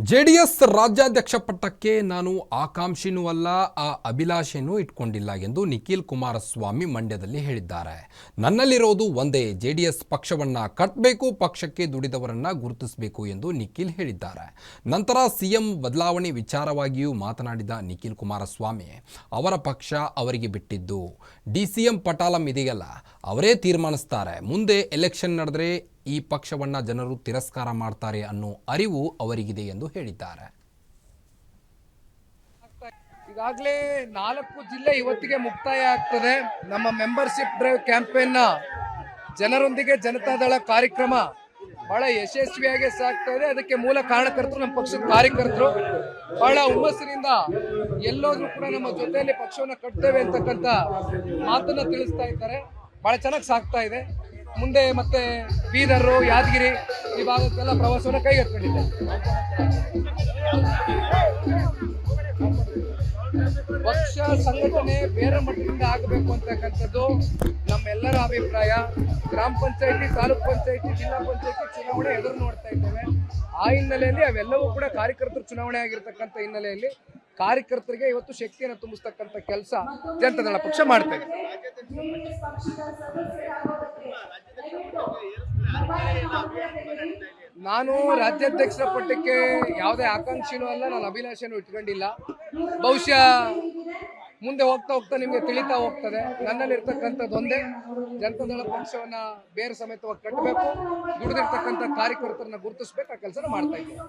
JDS ರಾಜ್ಯಾಧ್ಯಕ್ಷ ಪಟ್ಟಕ್ಕೆ ನಾನು ಆಕಾಂಕ್ಷಿನೂ ಅಲ್ಲ ಆ ಅಭಿಲಾಷೆನೂ ಇಟ್ಕೊಂಡಿಲ್ಲ ಎಂದು ನಿಖಿಲ್ ಕುಮಾರಸ್ವಾಮಿ ಮಂಡ್ಯದಲ್ಲಿ ಹೇಳಿದ್ದಾರೆ. ನನ್ನಲ್ಲಿರೋದು ಒಂದೇ, ಜೆಡಿಎಸ್ ಪಕ್ಷವನ್ನ ಕಟ್ಟಬೇಕು, ಪಕ್ಷಕ್ಕೆ ದುಡಿದವರನ್ನ ಗುರುತಿಸಬೇಕು ಎಂದು ನಿಖಿಲ್ ಹೇಳಿದ್ದಾರೆ. ನಂತರ ಸಿಎಂ ಬದಲಾವಣೆ ವಿಚಾರವಾಗಿಯೂ ಮಾತನಾಡಿದ ನಿಖಿಲ್ ಕುಮಾರಸ್ವಾಮಿ, ಅವರ ಪಕ್ಷ ಅವರಿಗೆ ಬಿಟ್ಟಿದ್ದು, ಡಿಸಿಎಂ ಪಟಾಲಂ ಇದೆಯಲ್ಲ ಅವರೇ ತೀರ್ಮಾನಿಸ್ತಾರೆ. ಮುಂದೆ ಎಲೆಕ್ಷನ್ ನಡೆದರೆ ಈ ಪಕ್ಷವನ್ನ ಜನರು ತಿರಸ್ಕಾರ ಮಾಡ್ತಾರೆ ಅನ್ನೋ ಅರಿವು ಅವರಿಗಿದೆ ಎಂದು ಹೇಳಿದ್ದಾರೆ. ಈಗಾಗಲೇ 4 ಜಿಲ್ಲೆ ಇವತ್ತಿಗೆ ಮುಕ್ತಾಯ ಆಗ್ತದೆ. ನಮ್ಮ ಮೆಂಬರ್ಶಿಪ್ ಡ್ರೈವ್ ಕ್ಯಾಂಪೇನ್ನ ಜನರೊಂದಿಗೆ ಜನತಾದಳ ಕಾರ್ಯಕ್ರಮ ಬಹಳ ಯಶಸ್ವಿಯಾಗಿ ಸಾಗ್ತಾ ಇದೆ. ಅದಕ್ಕೆ ಮೂಲ ಕಾರಣಕರ್ತರು ನಮ್ಮ ಪಕ್ಷದ ಕಾರ್ಯಕರ್ತರು ಬಹಳ ಹುಮ್ಮಸ್ಸಿನಿಂದ ಎಲ್ಲೋದ್ರೂ ಕೂಡ ನಮ್ಮ ಜೊತೆಯಲ್ಲಿ ಪಕ್ಷವನ್ನು ಕಟ್ತೇವೆ ಅಂತಕ್ಕಂಥ ಮಾತನ್ನ ತಿಳಿಸ್ತಾ ಇದ್ದಾರೆ. ಬಹಳ ಚೆನ್ನಾಗಿ ಸಾಗ್ತಾ ಇದೆ. ಮುಂದೆ ಮತ್ತೆ ಬೀದರ್, ಯಾದಗಿರಿ ಈ ಭಾಗಕ್ಕೆಲ್ಲ ಪ್ರವಾಸವನ್ನು ಕೈಗೆತ್ತಿಕೊಂಡಿದೆ. ಪಕ್ಷ ಸಂಘಟನೆ ಬೇರೆ ಮಟ್ಟದಿಂದ ಆಗಬೇಕು ಅಂತಕ್ಕಂಥದ್ದು ನಮ್ಮೆಲ್ಲರ ಅಭಿಪ್ರಾಯ. ಗ್ರಾಮ ಪಂಚಾಯತಿ, ತಾಲೂಕ್ ಪಂಚಾಯತಿ, ಜಿಲ್ಲಾ ಪಂಚಾಯತಿ ಚುನಾವಣೆ ಎದುರು ನೋಡ್ತಾ ಇದ್ದೇವೆ. ಆ ಹಿನ್ನೆಲೆಯಲ್ಲಿ ಅವೆಲ್ಲವೂ ಕೂಡ ಕಾರ್ಯಕರ್ತರು ಚುನಾವಣೆ ಆಗಿರ್ತಕ್ಕಂಥ ಹಿನ್ನೆಲೆಯಲ್ಲಿ ಕಾರ್ಯಕರ್ತರಿಗೆ ಇವತ್ತು ಶಕ್ತಿಯನ್ನು ತುಂಬಿಸ್ತಕ್ಕಂಥ ಕೆಲಸ ಜನತಾದಳ ಪಕ್ಷ ಮಾಡ್ತಾ ಇದೆ. ನಾನು ರಾಜ್ಯಾಧ್ಯಕ್ಷರ ಪಟ್ಟಕ್ಕೆ ಯಾವುದೇ ಆಕಾಂಕ್ಷಿನೂ ಅಲ್ಲ, ನಾನು ಅಭಿಲಾಷೆನೂ ಇಟ್ಕೊಂಡಿಲ್ಲ. ಬಹುಶಃ ಮುಂದೆ ಹೋಗ್ತಾ ಹೋಗ್ತಾ ನಿಮಗೆ ತಿಳಿತಾ ಹೋಗ್ತದೆ. ನನ್ನಲ್ಲಿರ್ತಕ್ಕಂಥದ್ದು ಒಂದೇ, ಜನತಾದಳ ಪಕ್ಷವನ್ನ ಬೇರೆ ಸಮೇತವಾಗಿ ಕಟ್ಟಬೇಕು, ದುಡಿದಿರ್ತಕ್ಕಂಥ ಕಾರ್ಯಕರ್ತರನ್ನ ಗುರುತಿಸ್ಬೇಕು, ಆ ಕೆಲಸ ಮಾಡ್ತಾ ಇದ್ದೀನಿ.